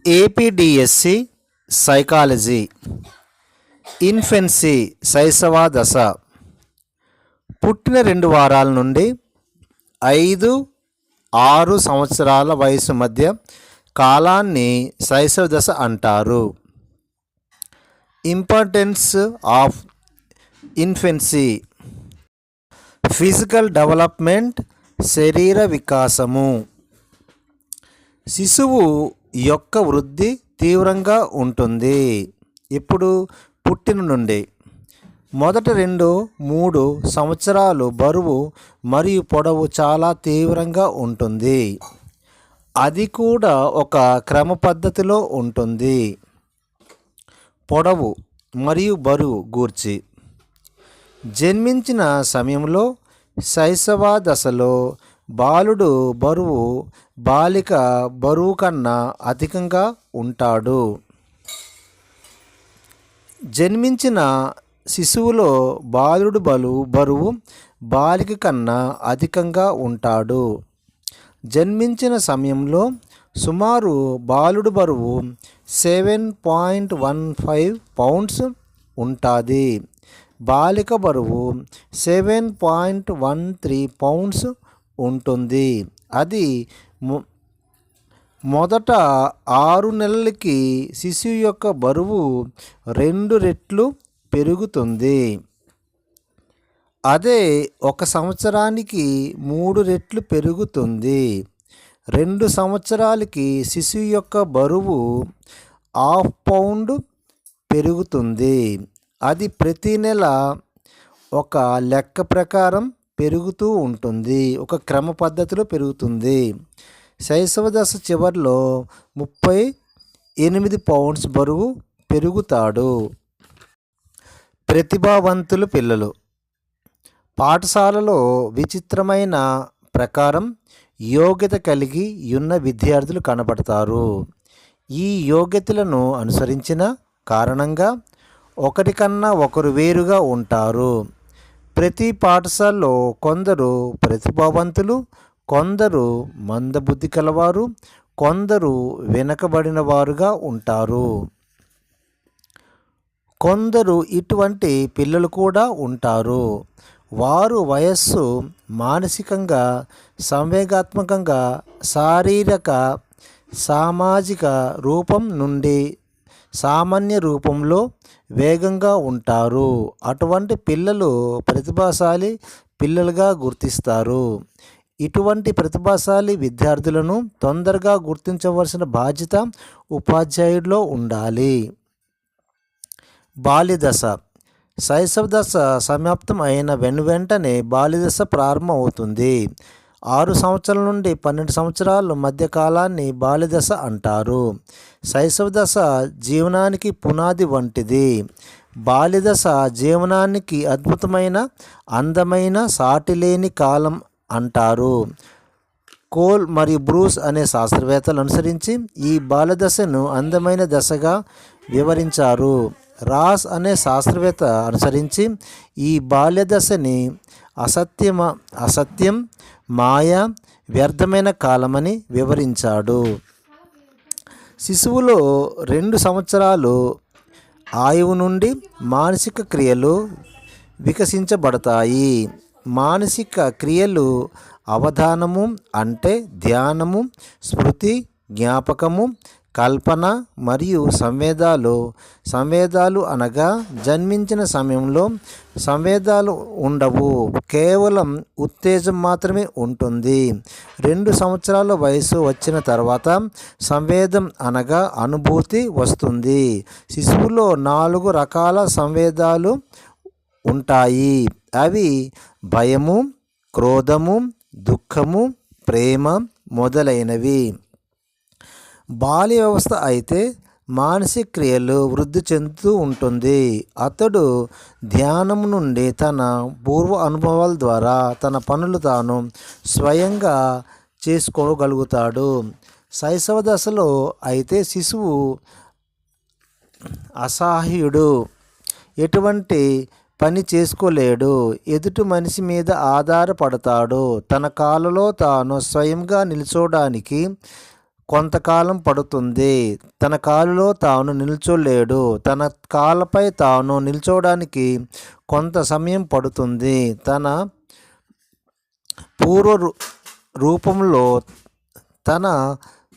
APDSC psychology ఇన్ఫెన్సీ శైశవ దశ పుట్టిన 2 వారాల నుండి 5-6 సంవత్సరాల వయసు మధ్య కాలాన్ని శైశవ దశ అంటారు. ఇంపార్టెన్స్ ఆఫ్ ఇన్ఫెన్సీ: ఫిజికల్ డెవలప్మెంట్, శరీర వికాసము. శిశువు యొక్క వృద్ధి తీవ్రంగా ఉంటుంది. ఇప్పుడు పుట్టిన నుండి మొదట 2-3 సంవత్సరాలు బరువు మరియు పొడవు చాలా తీవ్రంగా ఉంటుంది. అది కూడా ఒక క్రమ పద్ధతిలో ఉంటుంది. పొడవు మరియు బరువు గూర్చి జన్మించిన సమయంలో శైశవ దశలో బాలుడు బరువు బాలిక బరువు కన్నా అధికంగా ఉంటాడు. జన్మించిన శిశువులో బాలుడు బరువు బాలిక కన్నా అధికంగా ఉంటాడు. జన్మించిన సమయంలో సుమారు బాలుడు బరువు 7.15 పౌండ్స్ ఉంటుంది. బాలిక బరువు 7.13 పౌండ్స్ ఉంటుంది. అది మొదట 6 నెలలకి శిశువు యొక్క బరువు 2 రెట్లు పెరుగుతుంది. అదే 1 సంవత్సరానికి 3 రెట్లు పెరుగుతుంది. 2 సంవత్సరాలకి శిశువు యొక్క బరువు 1/2 పౌండ్ పెరుగుతుంది. అది ప్రతి నెల ఒక లెక్క ప్రకారం పెరుగుతూ ఉంటుంది. ఒక క్రమ పద్ధతిలో పెరుగుతుంది. శైశవ దశ చివరిలో 38 పౌండ్స్ బరువు పెరుగుతాడు. ప్రతిభావంతులు పిల్లలు పాఠశాలలో విచిత్రమైన ప్రకారం యోగ్యత కలిగి ఉన్న విద్యార్థులు కనబడతారు. ఈ యోగ్యతలను అనుసరించిన కారణంగా ఒకరికన్నా ఒకరు వేరుగా ఉంటారు. ప్రతి పాఠశాలలో కొందరు ప్రతిభావంతులు, కొందరు మందబుద్ధి కలవారు, కొందరు వెనకబడిన వారుగా ఉంటారు. కొందరు ఇటువంటి పిల్లలు కూడా ఉంటారు. వారు వయస్సు, మానసికంగా, సంవేగాత్మకంగా, శారీరక, సామాజిక రూపం నుండి సామాన్య రూపంలో వేగంగా ఉంటారు. అటువంటి పిల్లలు ప్రతిభాశాలి పిల్లలుగా గుర్తిస్తారు. ఇటువంటి ప్రతిభాశాలి విద్యార్థులను తొందరగా గుర్తించవలసిన బాధ్యత ఉపాధ్యాయుడిలో ఉండాలి. బాల్యదశ: శైశవ దశ సమాప్తం అయిన వెంటనే బాల్యదశ ప్రారంభం అవుతుంది. 6 సంవత్సరాల నుండి 12 సంవత్సరాల మధ్య కాలాన్ని బాల్యదశ అంటారు. శైశవ దశ జీవనానికి పునాది వంటిది. బాల్యదశ జీవనానికి అద్భుతమైన, అందమైన, సాటిలేని కాలం అంటారు. కోల్ మరియు బ్రూస్ అనే శాస్త్రవేత్తలు అనుసరించి ఈ బాల్యదశను అందమైన దశగా వివరించారు. రాస్ అనే శాస్త్రవేత్త అనుసరించి ఈ బాల్యదశని అసత్యం, మాయ, వ్యర్థమైన కాలమని వివరించాడు. శిశువులో 2 సంవత్సరాలు ఆయువు నుండి మానసిక క్రియలు వికసించబడతాయి. మానసిక క్రియలు అవధానము అంటే ధ్యానము, స్మృతి, జ్ఞాపకము, కల్పన మరియు సంవేదాలు అనగా జన్మించిన సమయంలో సంవేదాలు ఉండవు, కేవలం ఉత్తేజం మాత్రమే ఉంటుంది. 2 సంవత్సరాల వయసు వచ్చిన తర్వాత సంవేదం అనగా అనుభూతి వస్తుంది. శిశువులో 4 రకాల సంవేదాలు ఉంటాయి. అవి భయము, క్రోధము, దుఃఖము, ప్రేమ మొదలైనవి. బాల్య వ్యవస్థ అయితే మానసిక క్రియలు వృద్ధి చెందుతూ ఉంటుంది. అతడు ధ్యానం నుండి తన పూర్వ అనుభవాల ద్వారా తన పనులు తాను స్వయంగా చేసుకోగలుగుతాడు. శైశవ దశలో అయితే శిశువు అసహాయుడు, ఎటువంటి పని చేసుకోలేడు, ఎదుటి మనిషి మీద ఆధారపడతాడు. తన కాళ్ళలో తాను స్వయంగా నిల్చోడానికి కొంతకాలం పడుతుంది. తన కాలులో తాను నిల్చోలేడు. తన కాళ్ళపై తాను నిల్చోవడానికి కొంత సమయం పడుతుంది. తన పూర్వ రూపంలో తన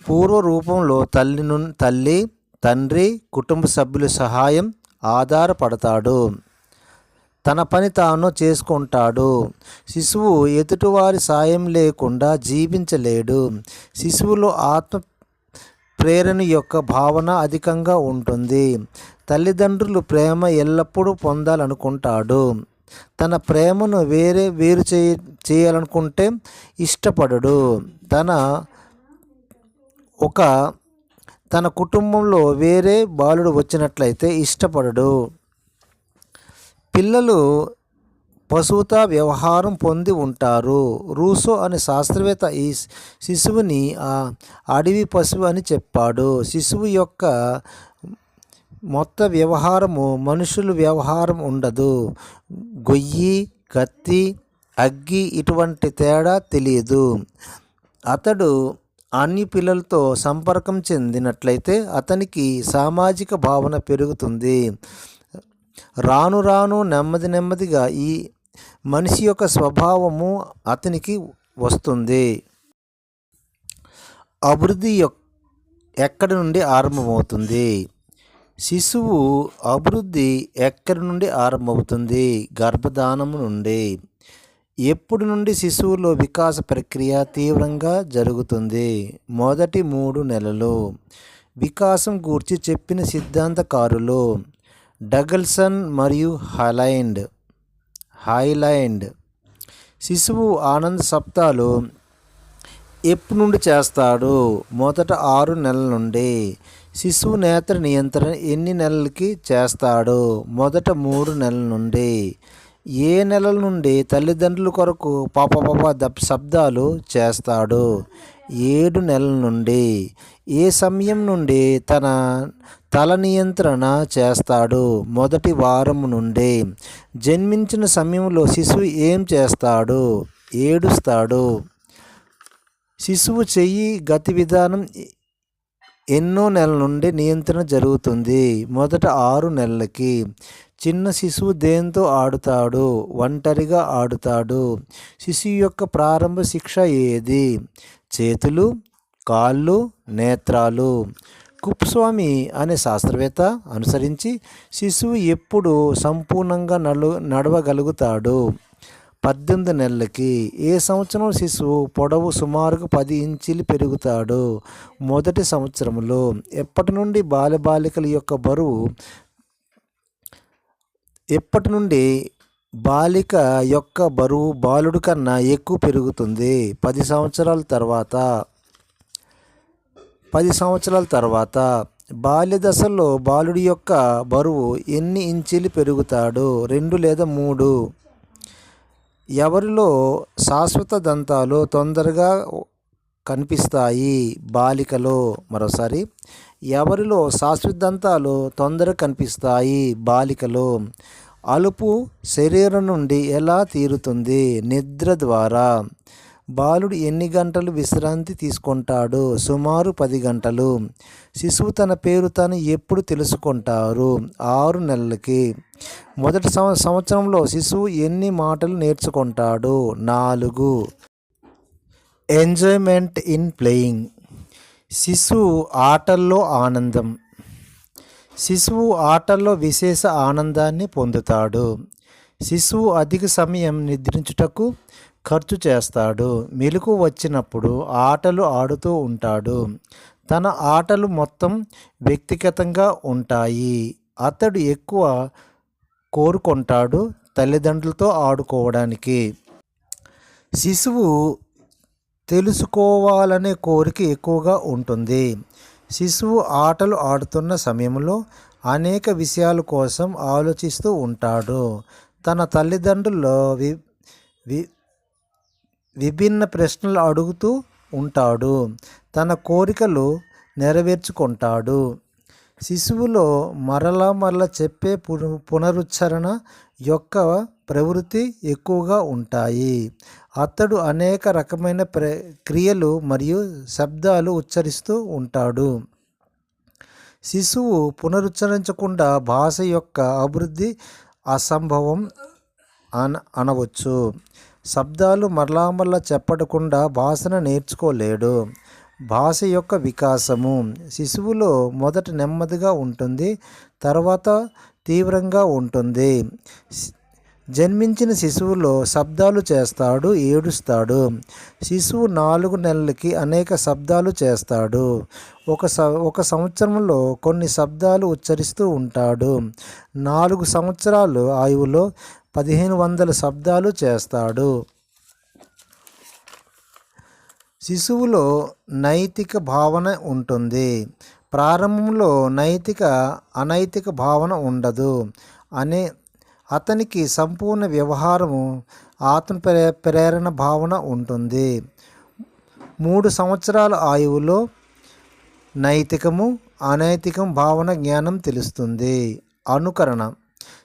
పూర్వ రూపంలో తల్లి, తండ్రి, కుటుంబ సభ్యుల సహాయం ఆధారపడతాడు. తన పని తాను చేసుకుంటాడు. శిశువు ఎదుటివారి సాయం లేకుండా జీవించలేడు. శిశువులో ఆత్మ ప్రేరణ యొక్క భావన అధికంగా ఉంటుంది. తల్లిదండ్రులు ప్రేమ ఎల్లప్పుడూ పొందాలనుకుంటాడు. తన ప్రేమను వేరు చేయాలనుకుంటే ఇష్టపడడు. తన కుటుంబంలో వేరే బాలుడు వచ్చినట్లయితే ఇష్టపడడు. పిల్లలు పశువుతో వ్యవహారం పొంది ఉంటారు. రూసో అనే శాస్త్రవేత్త ఈ శిశువుని అడవి పశువు అని చెప్పాడు. శిశువు యొక్క మొత్తం వ్యవహారము మనుషుల వ్యవహారం ఉండదు. గొయ్యి, కత్తి, అగ్గి ఇటువంటి తేడా తెలియదు. అతడు అన్ని పిల్లలతో సంపర్కం చెందినట్లయితే అతనికి సామాజిక భావన పెరుగుతుంది. రాను రాను నెమ్మదిగా ఈ మనిషి యొక్క స్వభావము అతనికి వస్తుంది. అభివృద్ధి ఎక్కడి నుండి ఆరంభమవుతుంది? శిశువు అభివృద్ధి ఎక్కడి నుండి ఆరంభమవుతుంది? గర్భధానము నుండి. ఎప్పుడు నుండి శిశువులో వికాస ప్రక్రియ తీవ్రంగా జరుగుతుంది? మొదటి 3 నెలలు. వికాసం గూర్చి చెప్పిన సిద్ధాంతకారులు డగల్సన్ మరియు హైలాండ్. శిశువు ఆనంద శబ్దాలు ఎప్పుడు నుండి చేస్తాడు? మొదట 6 నెలల నుండి. శిశువు నేత్ర నియంత్రణ ఎన్ని నెలలకి చేస్తాడు? మొదట 3 నెలల నుండి. ఏ నెలల నుండి తల్లిదండ్రుల కొరకు పాప శబ్దాలు చేస్తాడు? 7 నెలల నుండి. ఏ సమయం నుండి తన తల నియంత్రణ చేస్తాడు? మొదటి వారం నుండి. జన్మించిన సమయంలో శిశువు ఏం చేస్తాడు? ఏడుస్తాడు. శిశువు చెయ్యి గతి విధానం ఎన్నో నెలల నుండి నియంత్రణ జరుగుతుంది? మొదట 6 నెలలకి. చిన్న శిశువు దేంతో ఆడుతాడు? ఒంటరిగా ఆడుతాడు. శిశువు యొక్క ప్రారంభ శిక్ష ఏది? చేతులు, కాళ్ళు, నేత్రాలు. కుప్స్వామి అనే శాస్త్రవేత్త అనుసరించి శిశువు ఎప్పుడు సంపూర్ణంగా నడవగలుగుతాడు? 18 నెలలకి. ఏ సంవత్సరం శిశువు పొడవు సుమారుగా 10 ఇంచీలు పెరుగుతాడు? మొదటి సంవత్సరంలో. ఎప్పటి నుండి బాలికల యొక్క బరువు బాలిక యొక్క బరువు బాలుడు కన్నా ఎక్కువ పెరుగుతుంది? 10 సంవత్సరాల తర్వాత. బాల్య దశలో బాలుడి యొక్క బరువు ఎన్ని ఇంచీలు పెరుగుతాడు? 2 లేదా 3. ఎవరిలో శాశ్వత దంతాలు తొందరగా కనిపిస్తాయి? బాలికలో. మరోసారి, ఎవరిలో శాశ్వత దంతాలు తొందరగా కనిపిస్తాయి? బాలికలో. అలుపు శరీరం నుండి ఎలా తీరుతుంది? నిద్ర ద్వారా. బాలుడు ఎన్ని గంటలు విశ్రాంతి తీసుకుంటాడు? సుమారు 10 గంటలు. శిశువు తన పేరు తాను ఎప్పుడు తెలుసుకుంటారు? 6 నెలలకి. మొదటి సంవత్సరంలో శిశువు ఎన్ని మాటలు నేర్చుకుంటాడు? 4. Enjoyment in playing. శిశువు ఆటల్లో ఆనందం. శిశువు ఆటల్లో విశేష ఆనందాన్ని పొందుతాడు. శిశువు అధిక సమయం నిద్రించుటకు ఖర్చు చేస్తాడు. మెలకు వచ్చినప్పుడు ఆటలు ఆడుతూ ఉంటాడు. తన ఆటలు మొత్తం వ్యక్తిగతంగా ఉంటాయి. అతడు ఎక్కువ కోరుకుంటాడు తల్లిదండ్రులతో ఆడుకోవడానికి. శిశువు తెలుసుకోవాలనే కోరిక ఎక్కువగా ఉంటుంది. శిశువు ఆటలు ఆడుతున్న సమయంలో అనేక విషయాల కోసం ఆలోచిస్తూ ఉంటాడు. తన తల్లిదండ్రుల్లో విభిన్న ప్రశ్నలు అడుగుతూ ఉంటాడు. తన కోరికలు నెరవేర్చుకుంటాడు. శిశువులో మరలా చెప్పే పునరుచ్చరణ యొక్క ప్రవృత్తి ఎక్కువగా ఉంటాయి. అతడు అనేక రకమైన క్రియలు మరియు శబ్దాలు ఉచ్చరిస్తూ ఉంటాడు. శిశువు పునరుచ్చరించకుండా భాష యొక్క అభివృద్ధి అసంభవం అనవచ్చు. శబ్దాలు మరలా చెప్పకుండా భాషను నేర్చుకోలేడు. భాష యొక్క వికాసము శిశువులో మొదట నెమ్మదిగా ఉంటుంది, తర్వాత తీవ్రంగా ఉంటుంది. జన్మించిన శిశువులో శబ్దాలు చేస్తాడు, ఏడుస్తాడు. శిశువు 4 నెలలకి అనేక శబ్దాలు చేస్తాడు. ఒక సంవత్సరంలో కొన్ని శబ్దాలు ఉచ్చరిస్తూ ఉంటాడు. 4 సంవత్సరాలు ఆయువులో 1500 శబ్దాలు చేస్తాడు. శిశువులో నైతిక భావన ఉంటుంది. ప్రారంభంలో అనైతిక భావన ఉండదు. అతనికి సంపూర్ణ వ్యవహారము ఆత్మ ప్రేరణ భావన ఉంటుంది. 3 సంవత్సరాల ఆయువులో నైతికము అనైతికం భావన జ్ఞానం తెలుస్తుంది. అనుకరణ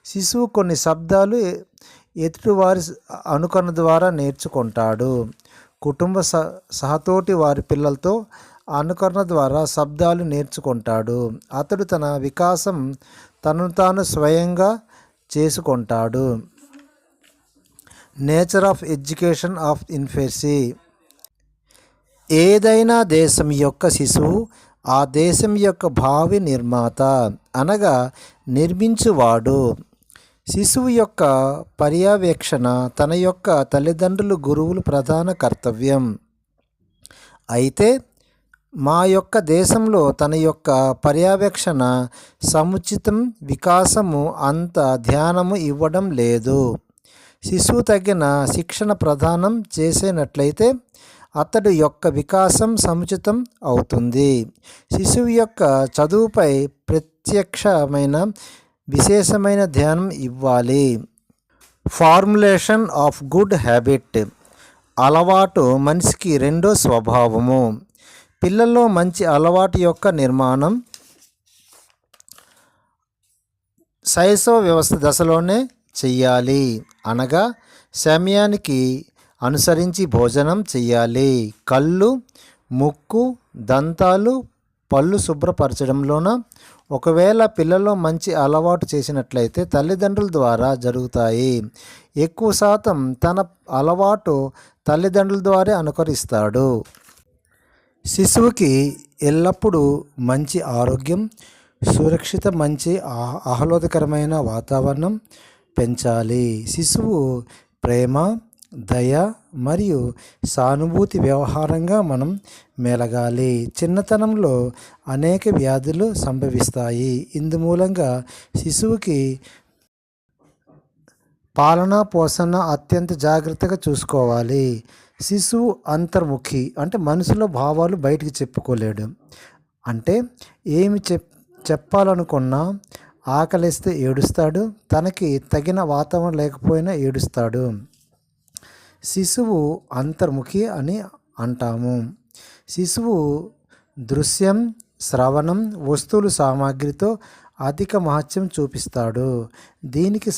శిశువు కొన్ని శబ్దాలు ఎదుటివారి అనుకరణ ద్వారా నేర్చుకుంటాడు. కుటుంబ సహతోటి వారి పిల్లలతో అనుకరణ ద్వారా శబ్దాలు నేర్చుకుంటాడు. అతడు తన వికాసం తనను తాను స్వయంగా చేసుకుంటాడు. Nature of education of infancy. ఏదైనా దేశం యొక్క శిశువు ఆ దేశం యొక్క భావి నిర్మాత అనగా నిర్మించువాడు. శిశువు యొక్క పర్యవేక్షణ తన యొక్క తల్లిదండ్రులు గురువులు ప్రధాన కర్తవ్యం. అయితే మా యొక్క దేశంలో తన యొక్క పర్యవేక్షణ సముచితం వికాసము అంత ధ్యానము ఇవ్వడం లేదు. శిశువు తగిన శిక్షణ ప్రదానం చేసినట్లయితే అతడు యొక్క వికాసం సముచితం అవుతుంది. శిశువు యొక్క చదువుపై ప్రత్యక్షమైన విశేషమైన ధ్యానం ఇవ్వాలి. Formulation of good habit. అలవాటు మనిషికి రెండో స్వభావము. పిల్లల్లో మంచి అలవాటు యొక్క నిర్మాణం శైశవ వ్యవస్థ దశలోనే చెయ్యాలి. అనగా సమయానికి అనుసరించి భోజనం చెయ్యాలి. కళ్ళు, ముక్కు, దంతాలు, పళ్ళు శుభ్రపరచడంలోన ఒకవేళ పిల్లల్లో మంచి అలవాటు చేసినట్లయితే తల్లిదండ్రుల ద్వారా జరుగుతాయి. ఎక్కువ శాతం తన అలవాటు తల్లిదండ్రుల ద్వారా అనుకరిస్తాడు. శిశువుకి ఎల్లప్పుడూ మంచి ఆరోగ్యం, సురక్షిత మంచి ఆహ్లాదకరమైన వాతావరణం పెంచాలి. శిశువు ప్రేమ, దయ మరియు సానుభూతి వ్యవహారంగా మనం మెలగాలి. చిన్నతనంలో అనేక వ్యాధులు సంభవిస్తాయి. ఇందుమూలంగా శిశువుకి పాలన పోషణ అత్యంత జాగ్రత్తగా చూసుకోవాలి. శిశువు అంతర్ముఖి అంటే మనసులో భావాలు బయటికి చెప్పుకోలేడు. అంటే ఏమి చెప్పాలనుకున్నా ఆకలిస్తే ఏడుస్తాడు, తనకి తగిన వాతావరణం లేకపోయినా ఏడుస్తాడు. శిశువు అంతర్ముఖి అని అంటాము. శిశువు దృశ్యం, శ్రవణం, వస్తువులు సామాగ్రితో అధిక మహత్యం చూపిస్తాడు. దీనికి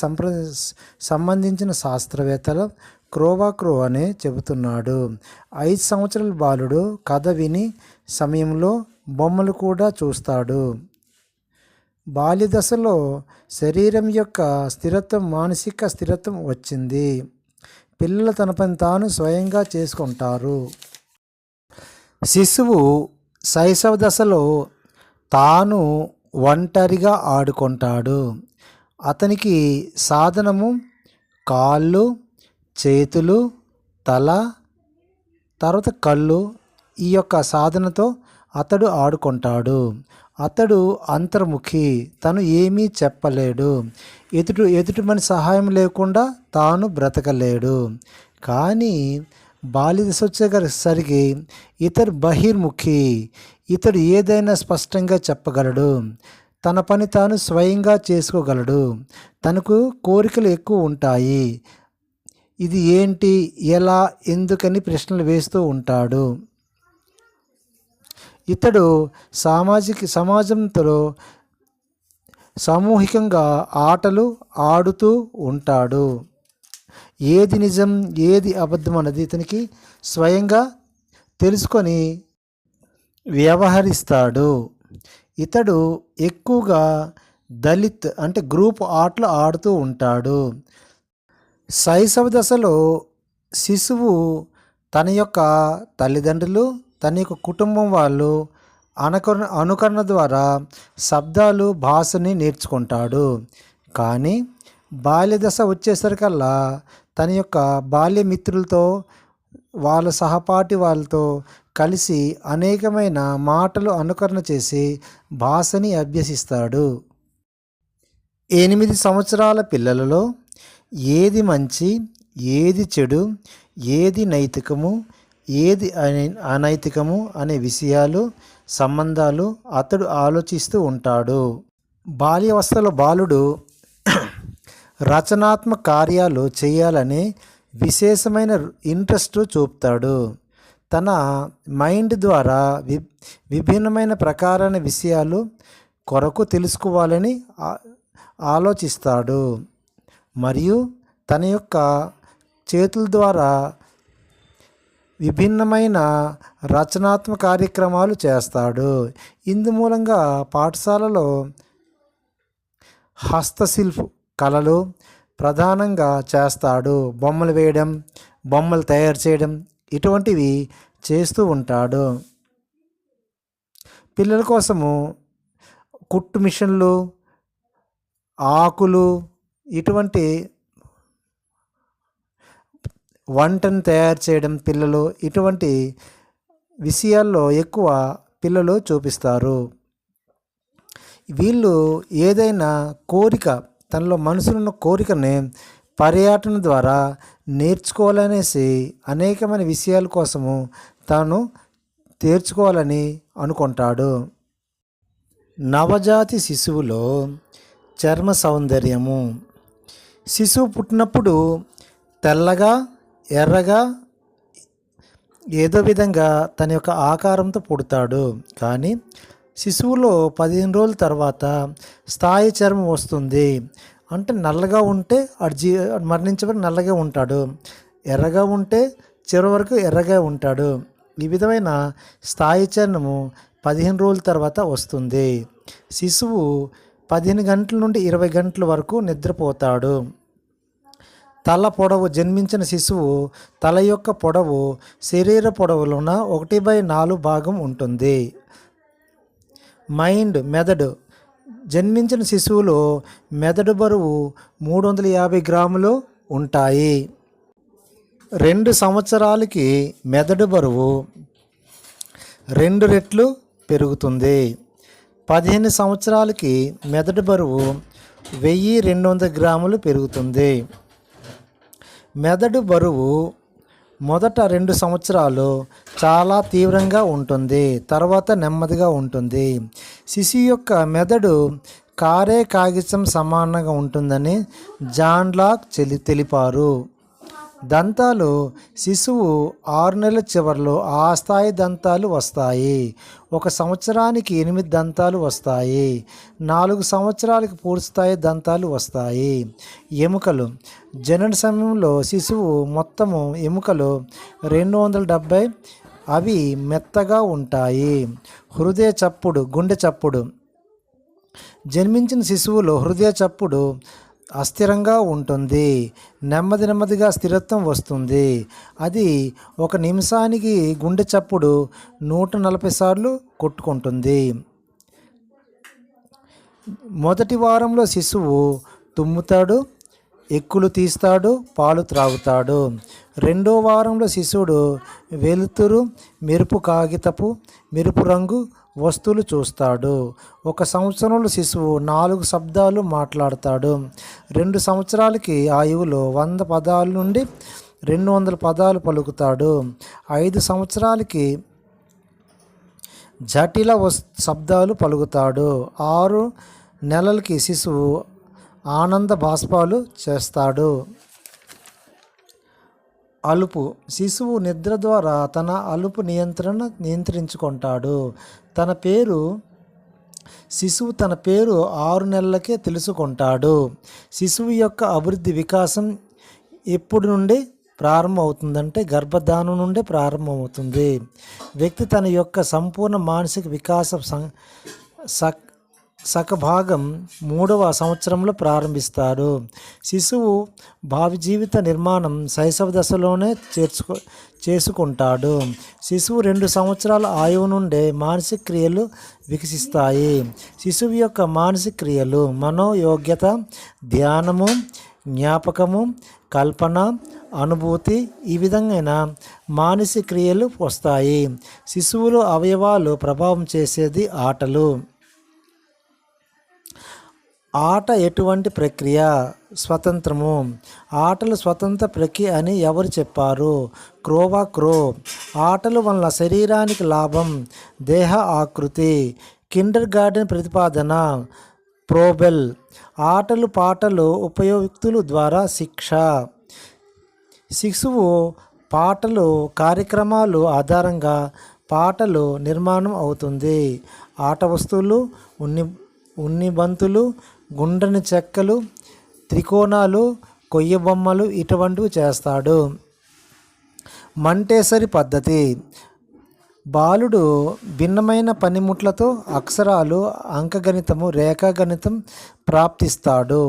సంబంధించిన శాస్త్రవేత్తలు క్రోవాక్రో అనే చెబుతున్నాడు. 5 సంవత్సరాల బాలుడు కథ విని సమయంలో బొమ్మలు కూడా చూస్తాడు. బాల్య దశలో శరీరం యొక్క స్థిరత్వం, మానసిక స్థిరత్వం వచ్చింది. పిల్లలు తన పని తాను స్వయంగా చేసుకుంటారు. శిశువు శైశవ దశలో తాను ఒంటరిగా ఆడుకుంటాడు. అతనికి సాధనము కాళ్ళు, చేతులు, తల, తర్వాత కళ్ళు. ఈ యొక్క సాధనతో అతడు ఆడుకుంటాడు. అతడు అంతర్ముఖి, తను ఏమీ చెప్పలేడు. ఎదుటి మనిషి సహాయం లేకుండా తాను బ్రతకలేడు. కానీ బాల్య దశ వచ్చేసరికి ఇతడు బహిర్ముఖి, ఇతడు ఏదైనా స్పష్టంగా చెప్పగలడు. తన పని తాను స్వయంగా చేసుకోగలడు. తనకు కోరికలు ఎక్కువ ఉంటాయి. ఇది ఏంటి, ఎలా, ఎందుకని ప్రశ్నలు వేస్తూ ఉంటాడు. ఇతడు సమాజంతో సామూహికంగా ఆటలు ఆడుతూ ఉంటాడు. ఏది నిజం ఏది అబద్ధం అన్నది ఇతనికి స్వయంగా తెలుసుకొని వ్యవహరిస్తాడు. ఇతడు ఎక్కువగా దళిత్ అంటే గ్రూప్ ఆటలు ఆడుతూ ఉంటాడు. శైశవ దశలో శిశువు తన యొక్క తల్లిదండ్రులు, తన యొక్క కుటుంబం వాళ్ళు అనుకరణ ద్వారా శబ్దాలు భాషని నేర్చుకుంటాడు. కానీ బాల్యదశ వచ్చేసరికల్లా తన యొక్క బాల్యమిత్రులతో వాళ్ళ సహపాఠి వాళ్ళతో కలిసి అనేకమైన మాటలు అనుకరణ చేసి భాషని అభ్యసిస్తాడు. 8 సంవత్సరాల పిల్లలలో ఏది మంచి, ఏది చెడు, ఏది నైతికము, ఏది అనైతికము అనే విషయాలు, సంబంధాలు అతడు ఆలోచిస్తూ ఉంటాడు. బాల్యావస్థలో బాలుడు రచనాత్మక కార్యాలు చేయాలనే విశేషమైన ఇంట్రెస్ట్ చూపుతాడు. తన మైండ్ ద్వారా విభిన్నమైన ప్రకారైన విషయాలు కొరకు తెలుసుకోవాలని ఆలోచిస్తాడు. మరియు తన యొక్క చేతుల ద్వారా విభిన్నమైన రచనాత్మక కార్యక్రమాలు చేస్తాడు. ఇందు మూలంగా పాఠశాలలో హస్తశిల్ప కళలు ప్రధానంగా చేస్తాడు. బొమ్మలు వేయడం, బొమ్మలు తయారు చేయడం ఇటువంటివి చేస్తూ ఉంటాడు. పిల్లల కోసము కుట్టు మిషన్లు, ఆకులు ఇటువంటి వంటను తయారు చేయడం పిల్లలు ఇటువంటి విషయాల్లో ఎక్కువ పిల్లలు చూపిస్తారు. వీళ్ళు ఏదైనా కోరిక తనలో మనసులో కోరికని పర్యటన ద్వారా నేర్చుకోవాలనేసి అనేకమైన విషయాల కోసము తాను తీర్చుకోవాలని అనుకుంటాడు. నవజాతి శిశువులో చర్మ సౌందర్యము. శిశువు పుట్టినప్పుడు తెల్లగా, ఎర్రగా ఏదో విధంగా తన యొక్క ఆకారంతో పుడతాడు. కానీ శిశువులో 15 రోజుల తర్వాత స్థాయి చర్మం వస్తుంది. అంటే నల్లగా ఉంటే మరణించబడి నల్లగా ఉంటాడు, ఎర్రగా ఉంటే చివరి వరకు ఎర్రగా ఉంటాడు. ఈ విధమైన స్థాయి చర్మము 15 రోజుల తర్వాత వస్తుంది. శిశువు 15 గంటల నుండి 20 గంటల వరకు నిద్రపోతాడు. తల పొడవు. జన్మించిన శిశువు తల యొక్క పొడవు శరీర పొడవులోన 1/4 భాగం ఉంటుంది. మైండ్, మెదడు. జన్మించిన శిశువులో మెదడు బరువు 350 గ్రాములు ఉంటాయి. 2 సంవత్సరాలకి మెదడు బరువు 2 రెట్లు పెరుగుతుంది. 15 సంవత్సరాలకి మెదడు బరువు 1200 గ్రాములు పెరుగుతుంది. మెదడు బరువు మొదట 2 సంవత్సరాలు చాలా తీవ్రంగా ఉంటుంది, తర్వాత నెమ్మదిగా ఉంటుంది. శిశువు యొక్క మెదడు కారే కాగితం సమానంగా ఉంటుందని జాన్ లాక్ తెలిపారు. దంతాలు. శిశువు 6 నెలల చివరిలో ఆ స్థాయి దంతాలు వస్తాయి. 1 సంవత్సరానికి 8 దంతాలు వస్తాయి. 4 సంవత్సరాలకు పూర్తిస్థాయి దంతాలు వస్తాయి. ఎముకలు. జనన సమయంలో శిశువు మొత్తము ఎముకలు 270. అవి మెత్తగా ఉంటాయి. హృదయ చప్పుడు, గుండె చప్పుడు. జన్మించిన శిశువులో హృదయ చప్పుడు అస్థిరంగా ఉంటుంది. నెమ్మదిగా స్థిరత్వం వస్తుంది. అది 1 నిమిషానికి గుండె చప్పుడు 140 సార్లు కొట్టుకుంటుంది. మొదటి వారంలో శిశువు తుమ్ముతాడు, ఎక్కులు తీస్తాడు, పాలు త్రాగుతాడు. 2వ వారంలో శిశువుడు వెలుతురు, మెరుపు రంగు వస్తువులు చూస్తాడు. 1 సంవత్సరంలో శిశువు 4 శబ్దాలు మాట్లాడతాడు. 2 సంవత్సరాలకి ఆయువులో 100 పదాల నుండి 200 పదాలు పలుకుతాడు. 5 సంవత్సరాలకి జటిల శబ్దాలు పలుకుతాడు. 6 నెలలకి శిశువు ఆనంద బాష్పాలు చేస్తాడు. అలుపు. శిశువు నిద్ర ద్వారా తన అలుపు నియంత్రించుకుంటాడు. శిశువు తన పేరు 6 నెలలకే తెలుసుకుంటాడు. శిశువు యొక్క అభివృద్ధి వికాసం ఎప్పుడు నుండి ప్రారంభం అవుతుందంటే గర్భధానం నుండే ప్రారంభమవుతుంది. వ్యక్తి తన యొక్క సంపూర్ణ మానసిక వికాస సగభాగం 3వ సంవత్సరంలో ప్రారంభిస్తారు. శిశువు భావి జీవిత నిర్మాణం శైశవ దశలోనే చేసుకుంటాడు. శిశువు 2 సంవత్సరాల ఆయువు నుండే మానసిక క్రియలు వికసిస్తాయి. శిశువు యొక్క మానసిక క్రియలు మనోయోగ్యత, ధ్యానము, జ్ఞాపకము, కల్పన, అనుభూతి ఈ విధమైన మానసిక క్రియలు వస్తాయి. శిశువులో అవయవాలు ప్రభావం చేసేది ఆటలు. ఆట ఎటువంటి ప్రక్రియ? స్వతంత్రము. ఆటలు స్వతంత్ర ప్రక్రియ అని ఎవరు చెప్పారు? క్రో. ఆటల వల్ల శరీరానికి లాభం, దేహ ఆకృతి. కిండర్ గార్డెన్ ప్రతిపాదన ప్రోబెల్. ఆటలు పాటలు ఉపయుక్తుల ద్వారా శిక్ష. శిశువు పాటలు కార్యక్రమాలు ఆధారంగా పాటలు నిర్మాణం అవుతుంది. ఆట వస్తువులు ఉన్ని బంతులు, గుండ్రని చెక్కలు, త్రికోణాలు, కొయ్య బొమ్మలు ఇటువంటివి చేస్తాడు. మంటేసరి పద్ధతి. బాలుడు భిన్నమైన పనిముట్లతో అక్షరాలు, అంకగణితము, రేఖాగణితం ప్రాప్తిస్తాడు.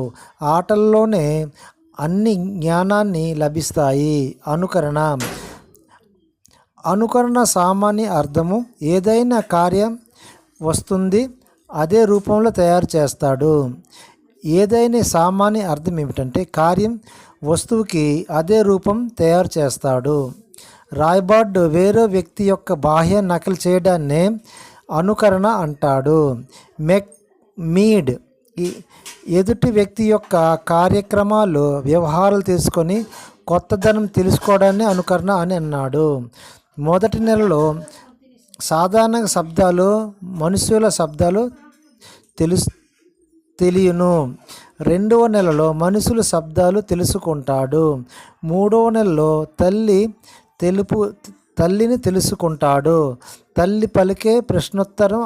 ఆటల్లోనే అన్ని జ్ఞానాన్ని లభిస్తాయి. అనుకరణ సామాన్య అర్థము. ఏదైనా కార్యం వస్తుంది అదే రూపంలో తయారు చేస్తాడు. ఏదైనా సామాన్య అర్థం ఏమిటంటే కార్యం వస్తువుకి అదే రూపం తయారు చేస్తాడు. రాయబార్డ్ వేరే వ్యక్తి యొక్క బాహ్య నకలు చేయడాన్నే అనుకరణ అంటాడు. మీడ్ ఎదుటి వ్యక్తి యొక్క కార్యక్రమాలు, వ్యవహారాలు తెలుసుకొని కొత్తదనం తెలుసుకోవడాన్ని అనుకరణ అని అన్నాడు. మొదటి నెలలో సాధారణ శబ్దాలు, మనుషుల శబ్దాలు తెలియను. 2వ నెలలో మనుషుల శబ్దాలు తెలుసుకుంటాడు. 3వ నెలలో తల్లిని తెలుసుకుంటాడు. తల్లి పలికే ప్రశ్నోత్తరం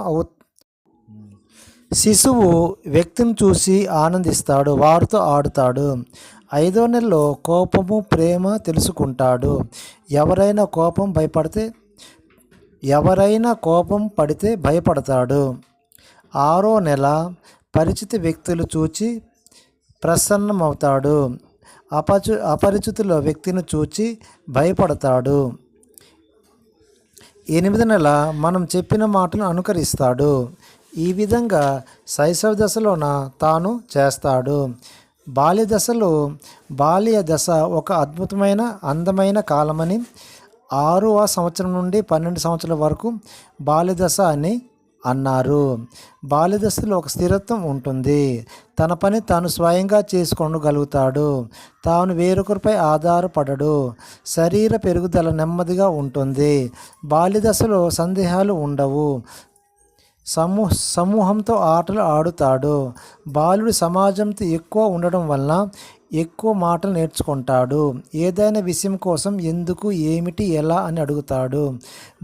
శిశువు వ్యక్తిని చూసి ఆనందిస్తాడు, వారితో ఆడుతాడు. 5వ నెలలో కోపము, ప్రేమ తెలుసుకుంటాడు. ఎవరైనా కోపం పడితే భయపడతాడు. 6వ నెల పరిచిత వ్యక్తులు చూచి ప్రసన్నమవుతాడు. అపరిచితుల వ్యక్తిని చూచి భయపడతాడు. 8వ నెల మనం చెప్పిన మాటను అనుకరిస్తాడు. ఈ విధంగా శైశవ దశలోన తాను చేస్తాడు. బాల్య దశ ఒక అద్భుతమైన అందమైన కాలమని, 6వ సంవత్సరం నుండి 12 సంవత్సరాల వరకు బాల్యదశ అని అన్నారు. బాల్యదశలో ఒక స్థిరత్వం ఉంటుంది. తన పని తాను స్వయంగా చేసుకోగలుగుతాడు. తాను వేరొకరిపై ఆధారపడడు. శరీర పెరుగుదల నెమ్మదిగా ఉంటుంది. బాల్యదశలో సందేహాలు ఉండవు. సమూహంతో ఆటలు ఆడుతాడు. బాలుడు సమాజంతో ఎక్కువ ఉండడం వలన ఎక్కువ మాటలు నేర్చుకుంటాడు. ఏదైనా విషయం కోసం ఎందుకు, ఏమిటి, ఎలా అని అడుగుతాడు.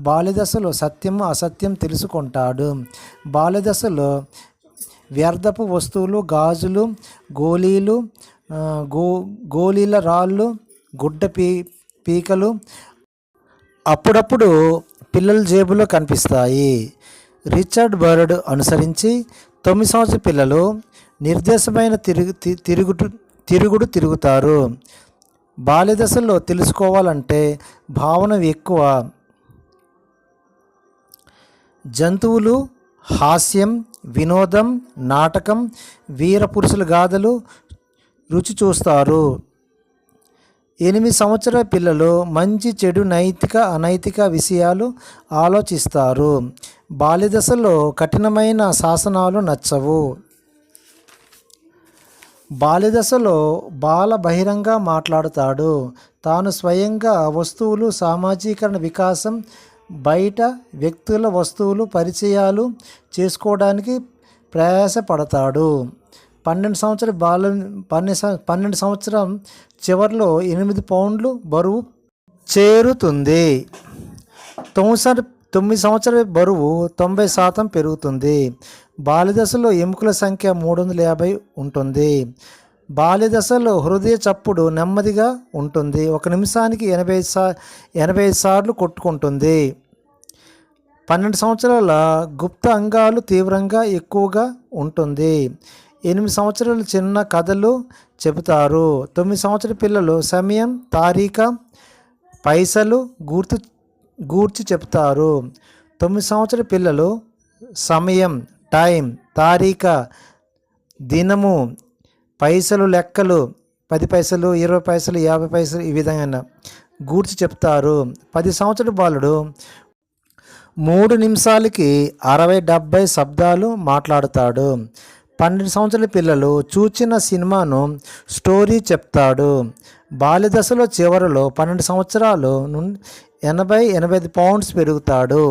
బాల్యదశలో సత్యం, అసత్యం తెలుసుకుంటాడు. బాల్యదశలో వ్యర్థపు వస్తువులు, గాజులు, గోళీల రాళ్ళు, గుడ్డ పీకలు అప్పుడప్పుడు పిల్లల జేబులో కనిపిస్తాయి. రిచర్డ్ బర్డ్ అనుసరించి 9 సంవత్సరాల పిల్లలు నిర్దేశమైన తిరుగుతారు. బాల్యదశలో తెలుసుకోవాలంటే భావన ఎక్కువ. జంతువులు, హాస్యం, వినోదం, నాటకం, వీరపురుషుల గాథలు రుచి చూస్తారు. 8 సంవత్సరాల పిల్లలు మంచి, చెడు, నైతిక, అనైతిక విషయాలు ఆలోచిస్తారు. బాల్యదశలో కఠినమైన శాసనాలు నచ్చవు. బాల్యదశలో బహిరంగ మాట్లాడుతాడు. తాను స్వయంగా వస్తువులు, సామాజీకరణ వికాసం, బయట వ్యక్తుల, వస్తువులు పరిచయాలు చేసుకోవడానికి ప్రయాసపడతాడు. 12 సంవత్సరం చివరిలో 8 పౌండ్లు బరువు చేరుతుంది. 9 సంవత్సరాల బరువు 90% పెరుగుతుంది. బాల్యదశలో ఎముకల సంఖ్య 350 ఉంటుంది. బాల్య దశలో హృదయ చప్పుడు నెమ్మదిగా ఉంటుంది. ఒక నిమిషానికి 85 సార్లు కొట్టుకుంటుంది. 12 సంవత్సరాల గుప్త అంగాలు తీవ్రంగా ఎక్కువగా ఉంటుంది. 8 సంవత్సరాలు చిన్న కథలు చెబుతారు. 9 సంవత్సరాల పిల్లలు సమయం, తారీఖ, పైసలు గూర్చి చెప్తారు. 9 సంవత్సరాల పిల్లలు సమయం, టైం, తారీఖ, దినము, పైసలు లెక్కలు, 10 పైసలు, 20 పైసలు, 50 పైసలు ఈ విధంగా గూర్చి చెప్తారు. 10 సంవత్సరాల బాలుడు 3 నిమిషాలకి 60-70 శబ్దాలు మాట్లాడతాడు. 12 సంవత్సరాల పిల్లలు చూచిన సినిమాను స్టోరీ చెప్తాడు. బాల్య దశలో చివరిలో 12 సంవత్సరాలు నుండి 80-85 పౌండ్స్ పెరుగుతాడు.